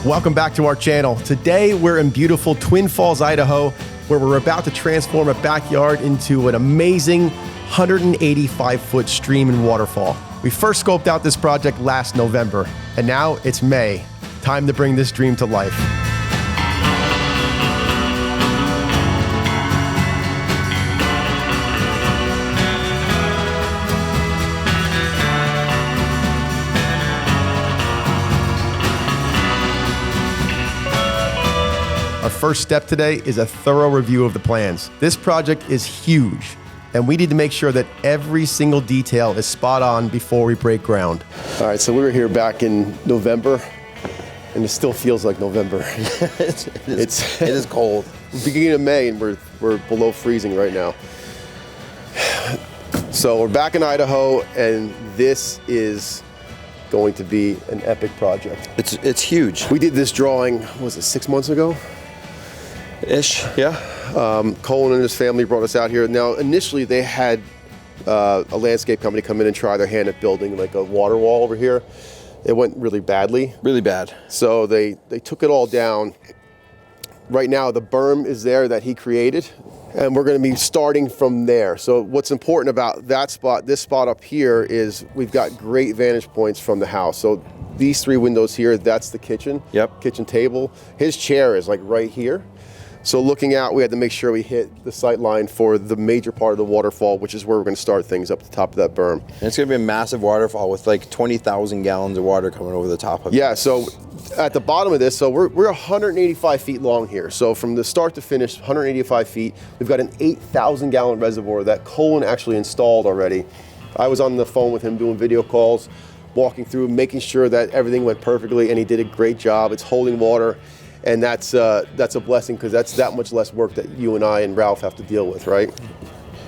Welcome back to our channel. Today we're in beautiful Twin Falls, Idaho, where we're about to transform a backyard into an amazing 185-foot stream and waterfall. We first scoped out this project last November, and now it's May. Time to bring this dream to life. Our first step today is a thorough review of the plans. This project is huge, and we need to make sure that every single detail is spot on before we break ground. All right, so we were here back in November, and it still feels like November. It is cold. Beginning of May, and we're below freezing right now. So we're back in Idaho, and this is going to be an epic project. It's huge. We did this drawing, what was it, 6 months ago? Ish, yeah. Colin and his family brought us out here. Now, initially they had a landscape company come in and try their hand at building like a water wall over here. It went really badly. Really bad. So they took it all down. Right now, the berm is there that he created, and we're going to be starting from there. So what's important about that spot, this spot up here, is we've got great vantage points from the house. So these 3 windows here, that's the kitchen. Yep. Kitchen table. His chair is like right here. So looking out, we had to make sure we hit the sight line for the major part of the waterfall, which is where we're going to start things up the top of that berm. And it's going to be a massive waterfall with like 20,000 gallons of water coming over the top of it. Yeah, so at the bottom of this, so we're 185 feet long here. So from the start to finish, 185 feet. We've got an 8,000 gallon reservoir that Colin actually installed already. I was on the phone with him doing video calls, walking through, making sure that everything went perfectly, and he did a great job. It's holding water. And that's a blessing, because that's that much less work that you and I and Ralph have to deal with, right?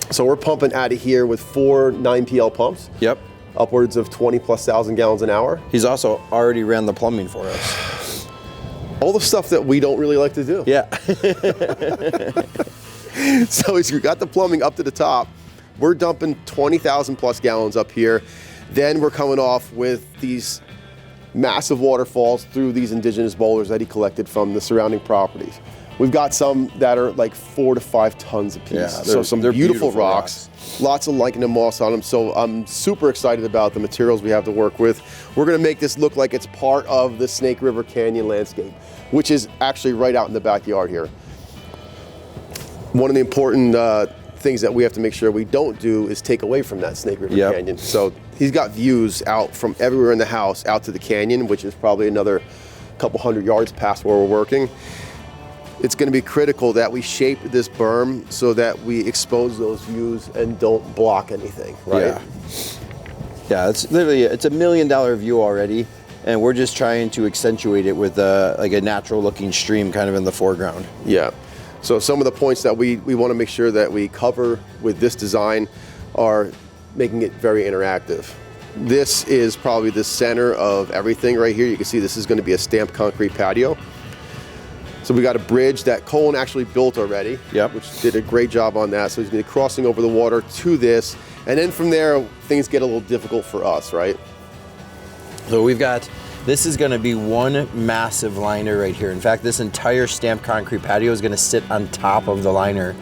So we're pumping out of here with 4 9PL pumps. Yep. Upwards of 20,000+ gallons an hour. He's also already ran the plumbing for us. All the stuff that we don't really like to do. Yeah. So he's got the plumbing up to the top. We're dumping 20,000+ gallons up here. Then we're coming off with these massive waterfalls through these indigenous boulders that he collected from the surrounding properties. We've got some that are like 4 to 5 tons a piece. Yeah, so some beautiful rocks. Lots of lichen and moss on them. So I'm super excited about the materials we have to work with. We're gonna make this look like it's part of the Snake River Canyon landscape, which is actually right out in the backyard here. One of the important things that we have to make sure we don't do is take away from that Snake River Canyon. So he's got views out from everywhere in the house out to the canyon, which is probably another couple 100 yards past where we're working. It's going to be critical that we shape this berm so that we expose those views and don't block anything, right? Yeah, it's literally, it's $1 million view already, and we're just trying to accentuate it with like a natural looking stream kind of in the foreground. Yeah. So some of the points that we want to make sure that we cover with this design are making it very interactive. This is probably the center of everything right here. You can see this is going to be a stamped concrete patio. So we got a bridge that Colin actually built already, which did a great job on that. So he's going to be crossing over the water to this. And then from there, things get a little difficult for us, right? So this is going to be one massive liner right here. In fact, this entire stamped concrete patio is going to sit on top of the liner,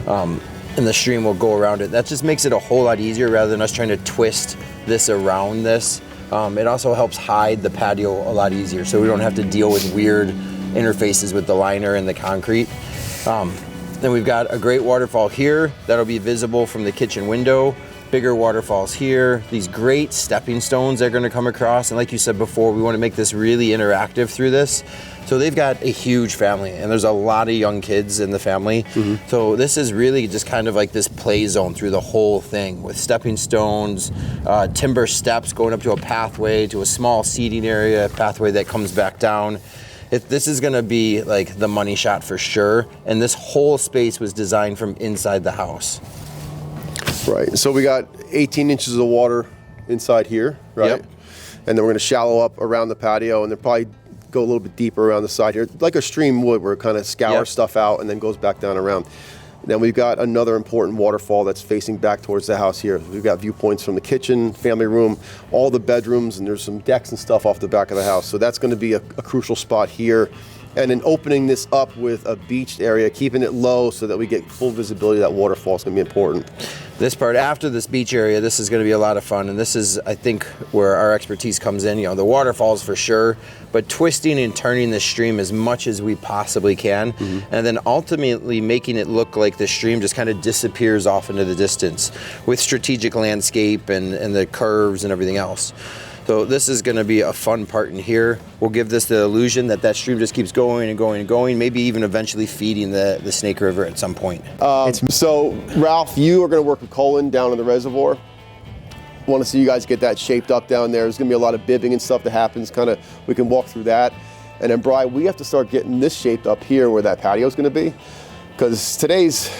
and the stream will go around it. That just makes it a whole lot easier rather than us trying to twist this around this. It also helps hide the patio a lot easier, so we don't have to deal with weird interfaces with the liner and the concrete. Then we've got a great waterfall here that'll be visible from the kitchen window. Bigger waterfalls here, these great stepping stones they're going to come across, and like you said before, we want to make this really interactive through this. So they've got a huge family, and there's a lot of young kids in the family. So this is really just kind of like this play zone through the whole thing, with stepping stones, timber steps going up to a pathway, to a small seating area, pathway that comes back down. This is going to be like the money shot for sure, and this whole space was designed from inside the house. Right, so we got 18 inches of water inside here, right? Yep. And then we're going to shallow up around the patio, and then probably go a little bit deeper around the side here, like a stream would, where it kind of scours stuff out and then goes back down around. Then we've got another important waterfall that's facing back towards the house here. We've got viewpoints from the kitchen, family room, all the bedrooms, and there's some decks and stuff off the back of the house. So that's going to be a crucial spot here. And then opening this up with a beached area, keeping it low so that we get full visibility of that waterfall is going to be important. This part after this beach area, this is going to be a lot of fun, and this is, I think, where our expertise comes in. You know, the waterfalls for sure, but twisting and turning the stream as much as we possibly can, and then ultimately making it look like the stream just kind of disappears off into the distance with strategic landscape and the curves and everything else. So this is going to be a fun part in here. We'll give this the illusion that that stream just keeps going and going and going, maybe even eventually feeding the Snake River at some point. So Ralph, you are going to work with Colin down in the reservoir. Want to see you guys get that shaped up down there. There's going to be a lot of bibbing and stuff that happens. We can walk through that. And then Brian, we have to start getting this shaped up here where that patio is going to be, because today's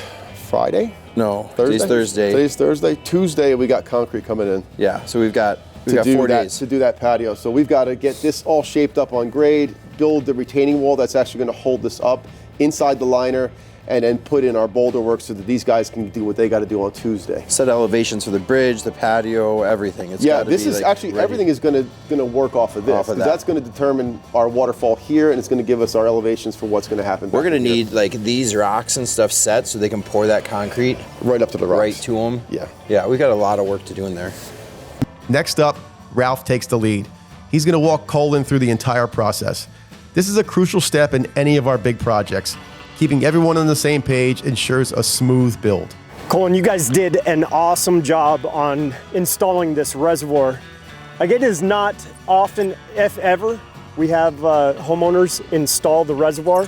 Friday. No, Thursday? today's Thursday. Today's Thursday. Tuesday we got concrete coming in. Yeah, so we've got 4 days to do that patio. So we've got to get this all shaped up on grade, build the retaining wall that's actually going to hold this up inside the liner, and then put in our boulder work so that these guys can do what they got to do on Tuesday. Set elevations for the bridge, the patio, everything. It's this is actually ready. Everything is going to work off of this. That's going to determine our waterfall here, and it's going to give us our elevations for what's going to happen. We're going to need like these rocks and stuff set so they can pour that concrete right up to the rocks. Right to them. Yeah, we got a lot of work to do in there. Next up, Ralph takes the lead. He's going to walk Colin through the entire process. This is a crucial step in any of our big projects. Keeping everyone on the same page ensures a smooth build. Colin, you guys did an awesome job on installing this reservoir. Like, it is not often, if ever, we have homeowners install the reservoir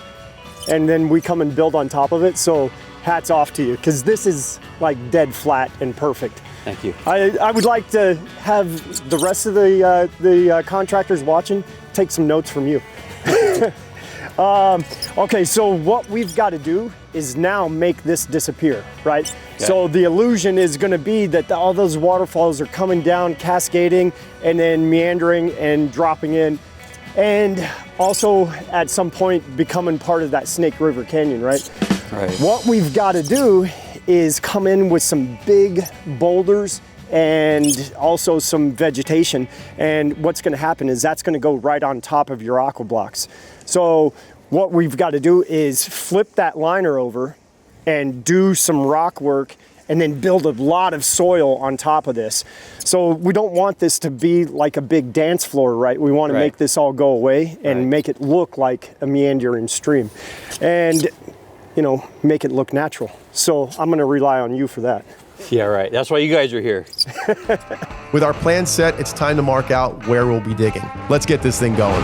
and then we come and build on top of it. So hats off to you, because this is like dead flat and perfect. Thank you. I would like to have the rest of the contractors watching take some notes from you. Okay, so what we've got to do is now make this disappear, right? Okay. So the illusion is going to be that all those waterfalls are coming down, cascading, and then meandering and dropping in, and also at some point becoming part of that Snake River Canyon, right? Right. What we've got to do is come in with some big boulders and also some vegetation. And what's going to happen is that's going to go right on top of your aqua blocks. So what we've got to do is flip that liner over and do some rock work and then build a lot of soil on top of this. So we don't want this to be like a big dance floor, right? We want to make this all go away and make it look like a meandering stream. And you know, make it look natural. So I'm gonna rely on you for that. Yeah, right. That's why you guys are here. With our plan set, it's time to mark out where we'll be digging. Let's get this thing going.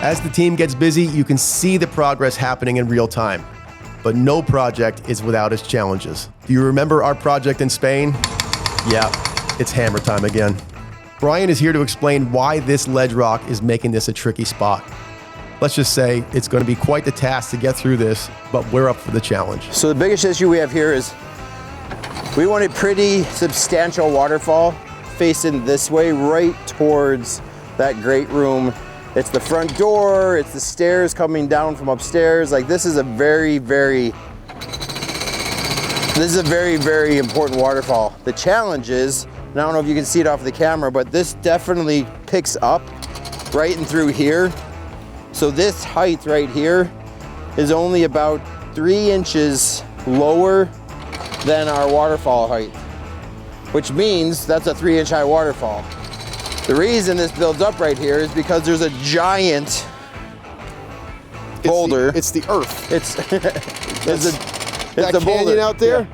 As the team gets busy, you can see the progress happening in real time. But no project is without its challenges. Do you remember our project in Spain? Yeah, it's hammer time again. Brian is here to explain why this ledge rock is making this a tricky spot. Let's just say it's going to be quite the task to get through this, but we're up for the challenge. So the biggest issue we have here is we want a pretty substantial waterfall facing this way, right towards that great room. It's the front door, it's the stairs coming down from upstairs. Like, this is a very, very important waterfall. The challenge is, and I don't know if you can see it off the camera, but this definitely picks up right in through here. So this height right here is only about 3 inches lower than our waterfall height, which means that's a 3-inch high waterfall. The reason this builds up right here is because there's a giant boulder. It's the earth. It's that the canyon boulder out there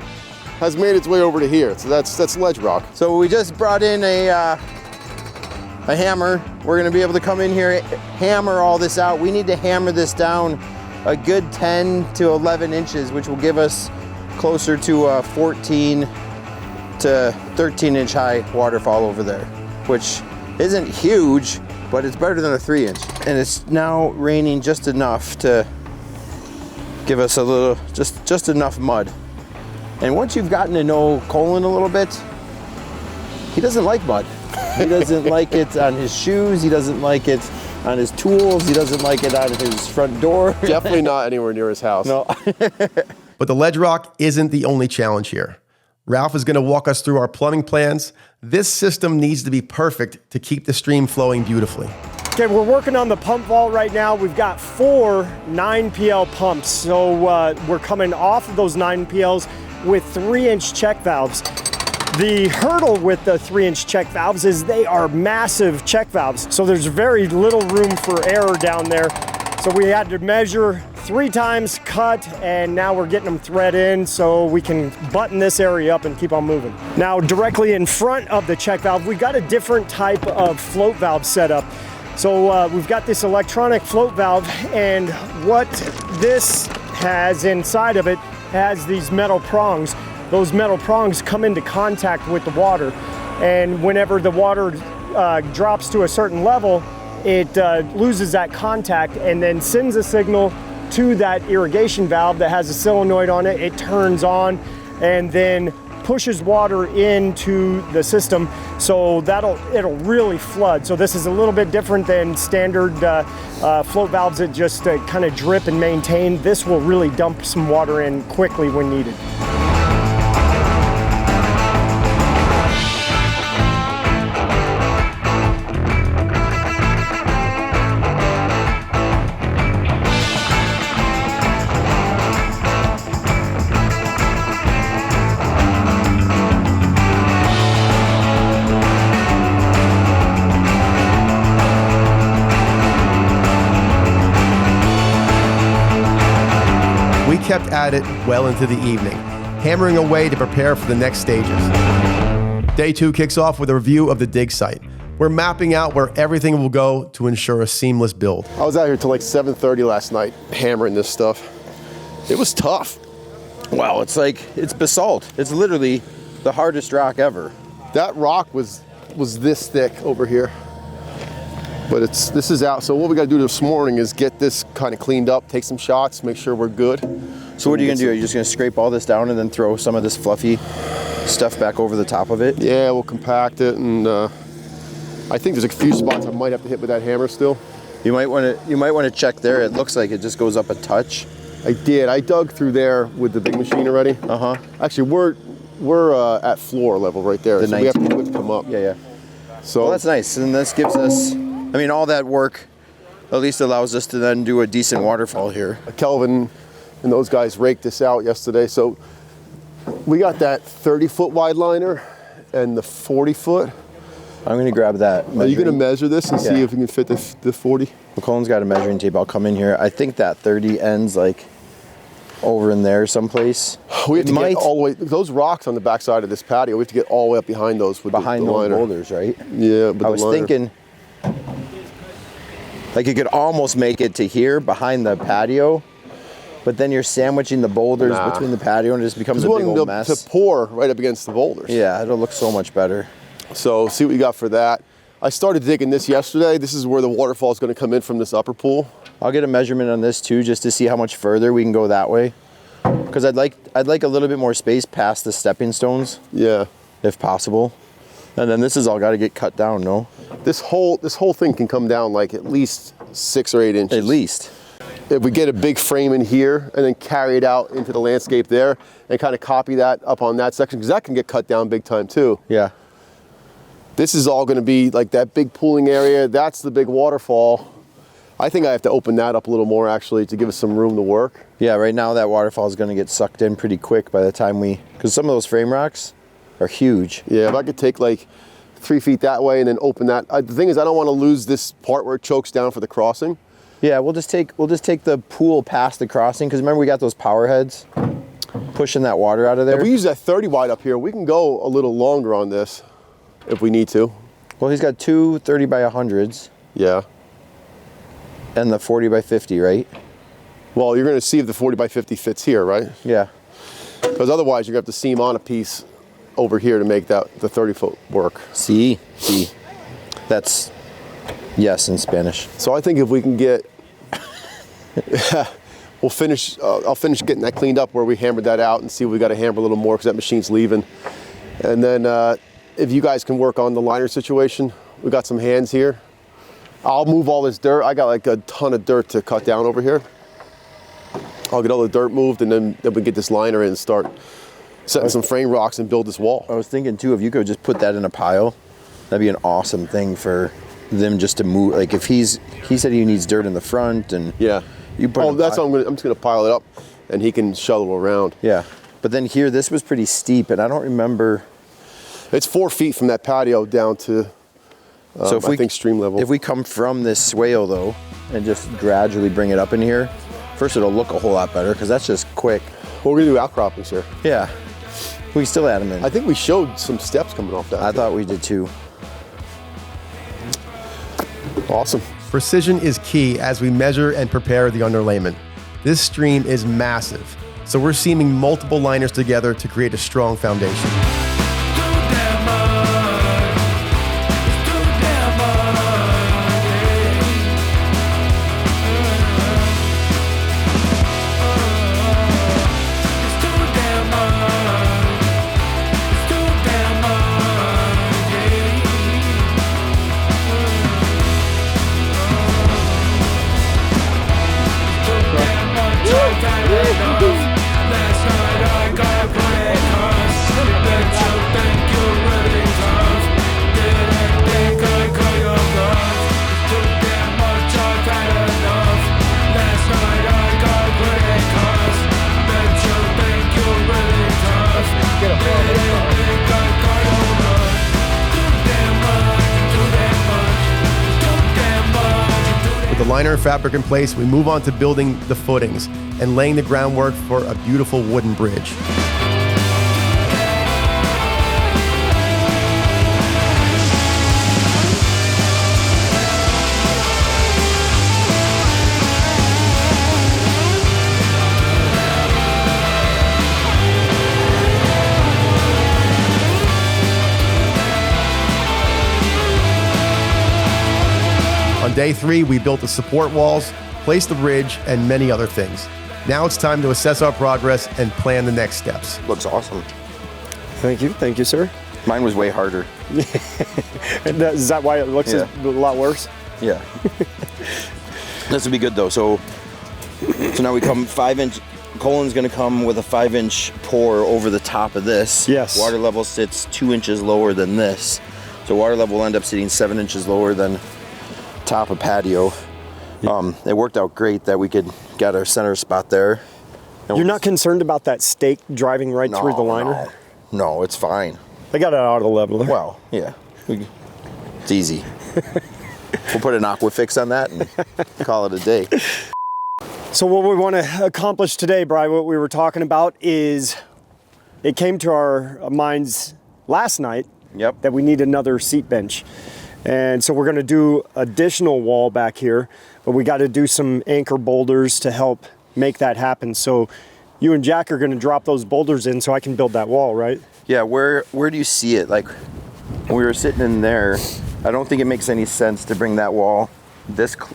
has made its way over to here. So that's ledge rock. So we just brought in a hammer. We're gonna be able to come in here, hammer all this out. We need to hammer this down a good 10 to 11 inches, which will give us closer to a 14 to 13 inch high waterfall over there, which isn't huge, but it's better than a 3 inch. And it's now raining just enough to give us a little, just enough mud. And once you've gotten to know Colin a little bit, he doesn't like mud. He doesn't like it on his shoes. He doesn't like it on his tools. He doesn't like it on his front door. Definitely not anywhere near his house. No. But the ledgerock isn't the only challenge here. Ralph is going to walk us through our plumbing plans. This system needs to be perfect to keep the stream flowing beautifully. Okay, we're working on the pump vault right now. We've got 4 9PL pumps. So we're coming off of those 9PLs with 3-inch check valves. The hurdle with the 3-inch check valves is they are massive check valves. So there's very little room for error down there. So we had to measure 3 times, cut, and now we're getting them thread in so we can button this area up and keep on moving. Now, directly in front of the check valve, we've got a different type of float valve set up. So we've got this electronic float valve, and what this has inside of it has these metal prongs. Those metal prongs come into contact with the water, and whenever the water drops to a certain level, it loses that contact and then sends a signal to that irrigation valve that has a solenoid on it. It turns on and then pushes water into the system, so it'll really flood. So this is a little bit different than standard float valves that just kind of drip and maintain. This will really dump some water in quickly when needed. Kept at it well into the evening, hammering away to prepare for the next stages. Day 2 kicks off with a review of the dig site. We're mapping out where everything will go to ensure a seamless build. I was out here till like 7:30 last night hammering this stuff. It was tough. Wow, it's basalt. It's literally the hardest rock ever. That rock was this thick over here. But this is out, so what we gotta do this morning is get this kind of cleaned up, take some shots, make sure we're good. So what are you gonna do? Are you just gonna scrape all this down and then throw some of this fluffy stuff back over the top of it? Yeah, we'll compact it, and I think there's a few spots I might have to hit with that hammer still. You might want to check there. It looks like it just goes up a touch. I did. I dug through there with the big machine already. Actually, we're at floor level right there, so we have to come up. Yeah. So well, that's nice, and this gives us. I mean, all that work at least allows us to then do a decent waterfall here. Kelvin and those guys raked this out yesterday. So we got that 30-foot wide liner and the 40-foot. I'm going to grab that. Are you going to measure this and see if you can fit the 40? Well, Colin's got a measuring tape. I'll come in here. I think that 30 ends like over in there someplace. We have to get all the way, those rocks on the backside of this patio, we have to get all the way up behind those with behind the those liner. boulders, right? Yeah, but I was thinking like you could almost make it to here behind the patio, but then you're sandwiching the boulders between the patio and it just becomes a big old mess. To pour right up against the boulders. Yeah, it'll look so much better. So see what you got for that. I started digging this yesterday. This is where the waterfall is going to come in from this upper pool. I'll get a measurement on this too, just to see how much further we can go that way. Because I'd like a little bit more space past the stepping stones. Yeah. If possible. And then this is all got to get cut down, no? This whole thing can come down like at least 6 or 8 inches. At least. If we get a big frame in here and then carry it out into the landscape there and kind of copy that up on that section, because that can get cut down big time too. Yeah. This is all going to be like that big pooling area. That's the big waterfall. I think I have to open that up a little more actually to give us some room to work. Yeah, right now that waterfall is going to get sucked in pretty quick by the time because some of those frame rocks are huge. Yeah, if I could take like 3 feet that way and then open that. The thing is, I don't want to lose this part where it chokes down for the crossing. Yeah, we'll just take the pool past the crossing, because remember we got those power heads pushing that water out of there. If we use that 30 wide up here, we can go a little longer on this if we need to. Well, he's got two 30 by 100s. Yeah. And the 40 by 50, right? Well, you're going to see if the 40 by 50 fits here, right? Yeah. Because otherwise you're gonna have to seam on a piece over here to make that the 30-foot work. See. That's yes in Spanish. So I think if we can get, we'll finish. I'll finish getting that cleaned up where we hammered that out and see if we got to hammer a little more because that machine's leaving. And then if you guys can work on the liner situation, we got some hands here. I'll move all this dirt. I got like a ton of dirt to cut down over here. I'll get all the dirt moved and then we get this liner in and start setting some frame rocks and build this wall. I was thinking too, if you could just put that in a pile, that'd be an awesome thing for them just to move. Like if he said he needs dirt in the front and yeah, you put. Oh, that's what I'm just gonna pile it up, and he can shovel around. Yeah, but then here this was pretty steep, and I don't remember. It's 4 feet from that patio down to. So if I think stream level. If we come from this swale though, and just gradually bring it up in here, first it'll look a whole lot better because that's just quick. Well, we're gonna do outcroppings here. Yeah, we can still add them in. I think we showed some steps coming off that. I thought we did too. Awesome. Precision is key as we measure and prepare the underlayment. This stream is massive, so we're seaming multiple liners together to create a strong foundation. With the liner and fabric in place, we move on to building the footings and laying the groundwork for a beautiful wooden bridge. On day 3, we built the support walls, placed the bridge, and many other things. Now it's time to assess our progress and plan the next steps. Looks awesome. Thank you, sir. Mine was way harder. Is that why it looks a lot worse? Yeah. This would be good though. So now we come 5-inch. Colin's gonna come with a 5-inch pour over the top of this. Yes. Water level sits 2 inches lower than this. So water level will end up sitting 7 inches lower than top of patio. It worked out great that we could get our center spot there. You're not concerned about that stake driving right through the liner? No, it's fine. I got it out of the leveler. Well, yeah, it's easy. We'll put an Aquafix on that and call it a day. So what we want to accomplish today, Brian, what we were talking about is, it came to our minds last night that we need another seat bench. And so we're going to do additional wall back here, but we got to do some anchor boulders to help make that happen. So you and Jack are going to drop those boulders in so I can build that wall, right? Yeah, where do you see it? Like when we were sitting in there, I don't think it makes any sense to bring that wall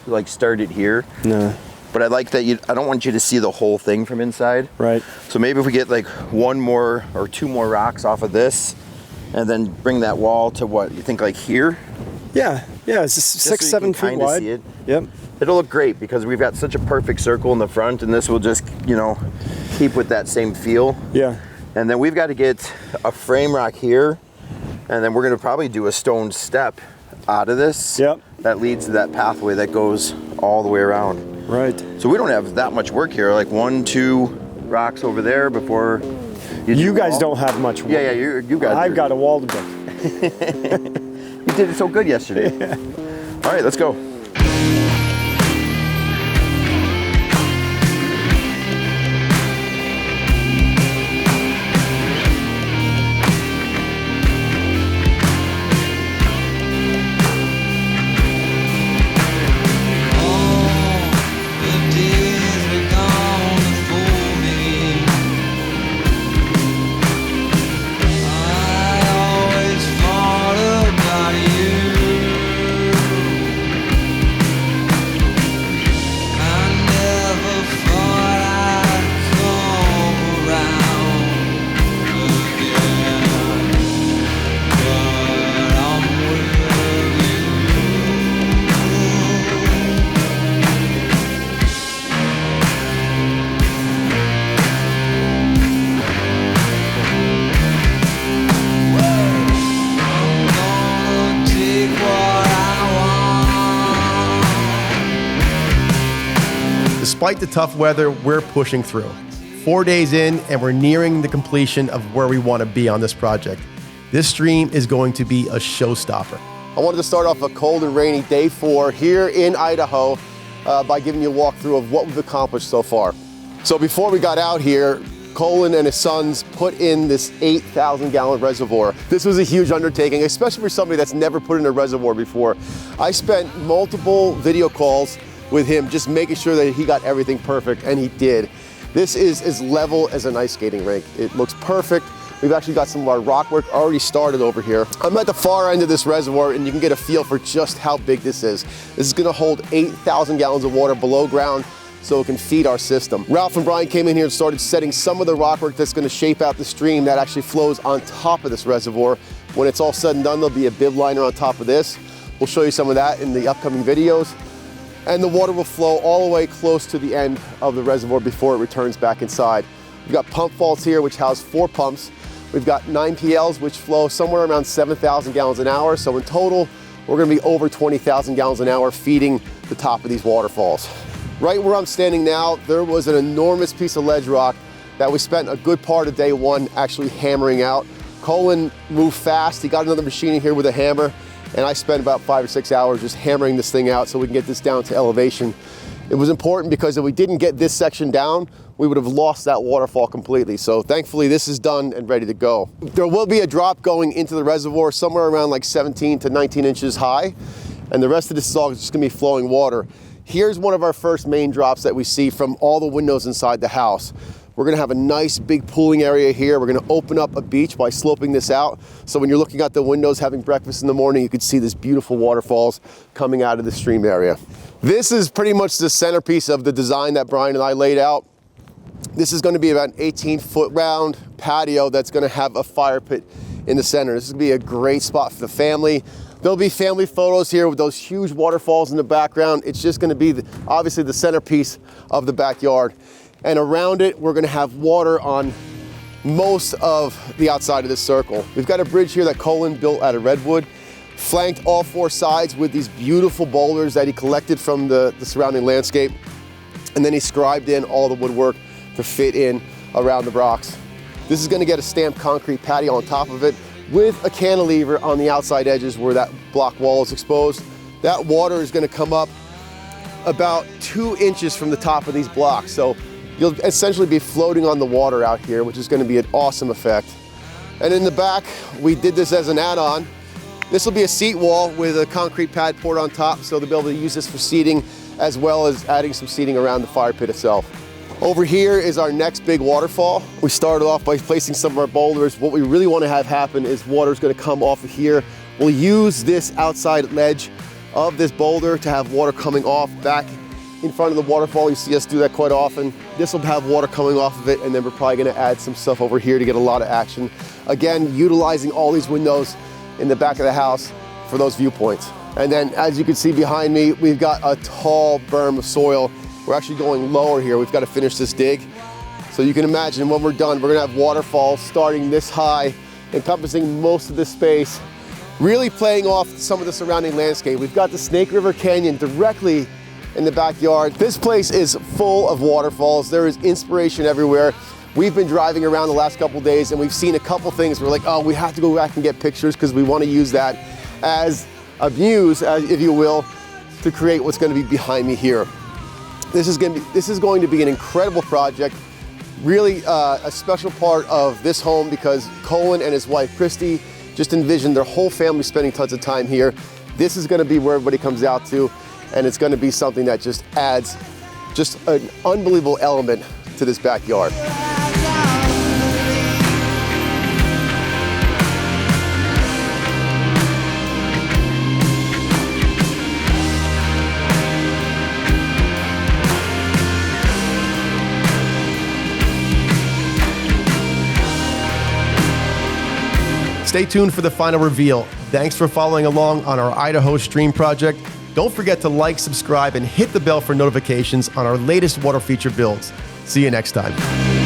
like started here. No. But I like that I don't want you to see the whole thing from inside. Right. So maybe if we get like 1 more or 2 more rocks off of this and then bring that wall to what, you think like here? Yeah, it's just 6, 7 feet wide. See it. Yep. It'll look great because we've got such a perfect circle in the front, and this will just, keep with that same feel. Yeah. And then we've got to get a frame rock here, and then we're going to probably do a stone step out of this. Yep. That leads to that pathway that goes all the way around. Right. So we don't have that much work here, like 1, 2 rocks over there before you guys don't have much work. Yeah, you guys. I've got a wall to build. You did it so good yesterday. Yeah. All right, let's go. Despite the tough weather, we're pushing through. 4 days in, and we're nearing the completion of where we want to be on this project. This stream is going to be a showstopper. I wanted to start off a cold and rainy day 4 here in Idaho by giving you a walkthrough of what we've accomplished so far. So before we got out here, Colin and his sons put in this 8,000 gallon reservoir. This was a huge undertaking, especially for somebody that's never put in a reservoir before. I spent multiple video calls with him just making sure that he got everything perfect, and he did. This is as level as an ice skating rink. It looks perfect. We've actually got some of our rock work already started over here. I'm at the far end of this reservoir, and you can get a feel for just how big this is. This is gonna hold 8,000 gallons of water below ground, so it can feed our system. Ralph and Brian came in here and started setting some of the rock work that's gonna shape out the stream that actually flows on top of this reservoir. When it's all said and done, there'll be a bib liner on top of this. We'll show you some of that in the upcoming videos. And the water will flow all the way close to the end of the reservoir before it returns back inside. We've got pump vaults here, which house 4 pumps. We've got 9 PLs, which flow somewhere around 7,000 gallons an hour. So in total, we're gonna be over 20,000 gallons an hour feeding the top of these waterfalls. Right where I'm standing now, there was an enormous piece of ledge rock that we spent a good part of day 1 actually hammering out. Colin moved fast. He got another machine in here with a hammer, and I spent about 5 or 6 hours just hammering this thing out so we can get this down to elevation. It was important because if we didn't get this section down, we would have lost that waterfall completely. So thankfully this is done and ready to go. There will be a drop going into the reservoir somewhere around like 17 to 19 inches high, and the rest of this is all just gonna be flowing water. Here's one of our first main drops that we see from all the windows inside the house. We're gonna have a nice big pooling area here. We're gonna open up a beach by sloping this out. So when you're looking out the windows having breakfast in the morning, you can see this beautiful waterfalls coming out of the stream area. This is pretty much the centerpiece of the design that Brian and I laid out. This is gonna be about an 18-foot round patio that's gonna have a fire pit in the center. This is gonna be a great spot for the family. There'll be family photos here with those huge waterfalls in the background. It's just gonna be obviously the centerpiece of the backyard. And around it, we're gonna have water on most of the outside of this circle. We've got a bridge here that Colin built out of redwood, flanked all 4 sides with these beautiful boulders that he collected from the surrounding landscape. And then he scribed in all the woodwork to fit in around the rocks. This is gonna get a stamped concrete patio on top of it with a cantilever on the outside edges where that block wall is exposed. That water is gonna come up about 2 inches from the top of these blocks. So you'll essentially be floating on the water out here, which is gonna be an awesome effect. And in the back, we did this as an add-on. This will be a seat wall with a concrete pad poured on top, so they'll be able to use this for seating as well as adding some seating around the fire pit itself. Over here is our next big waterfall. We started off by placing some of our boulders. What we really want to have happen is water's going to come off of here. We'll use this outside ledge of this boulder to have water coming off back in front of the waterfall. You see us do that quite often. This will have water coming off of it, and then we're probably going to add some stuff over here to get a lot of action. Again, utilizing all these windows in the back of the house for those viewpoints. And then as you can see behind me, we've got a tall berm of soil. We're actually going lower here. We've got to finish this dig. So you can imagine when we're done, we're gonna have waterfalls starting this high, encompassing most of this space, really playing off some of the surrounding landscape. We've got the Snake River Canyon directly in the backyard. This place is full of waterfalls. There is inspiration everywhere. We've been driving around the last couple days and we've seen a couple things. We're like, oh, we have to go back and get pictures because we want to use that as a muse, if you will, to create what's going to be behind me here. This is going to be an incredible project, really a special part of this home because Colin and his wife Christy just envisioned their whole family spending tons of time here. This is going to be where everybody comes out to, and it's going to be something that just adds just an unbelievable element to this backyard. Stay tuned for the final reveal. Thanks for following along on our Idaho stream project. Don't forget to like, subscribe, and hit the bell for notifications on our latest water feature builds. See you next time.